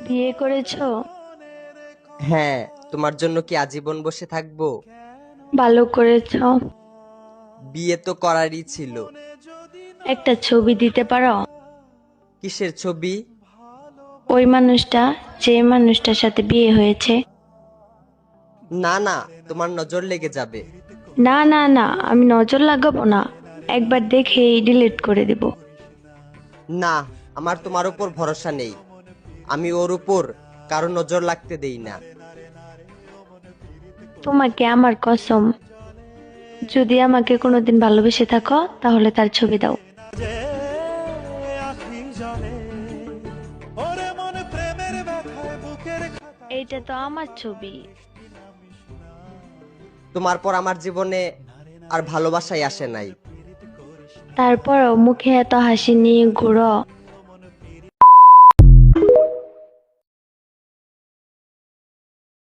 বিয়ে করেছো? হ্যাঁ। তোমার জন্য কি আজীবন বসে থাকবো? ভালো করেছো। বিয়ে তো করারই ছিল। একটা ছবি দিতে পারো? কিসের ছবি? ওই মানুষটা, যে মানুষটার সাথে বিয়ে হয়েছে। না না, তোমার নজর লেগে যাবে। না না না, আমি নজর লাগাবো না, একবার দেখেই ডিলিট করে দেব। না, আমার তোমার উপর ভরসা নেই। আমি ওর উপর কারো নজর লাগতে দেই না। তোমাকে আমার কসম, যদি আমাকে কোনোদিন ভালোবেসে থাকো তাহলে তার ছবি দাও। এইটা তো আমার ছবি। তোমার পর আমার জীবনে আর ভালোবাসাই আসে নাই। তারপরও মুখে এত হাসি নিয়ে ঘুরো।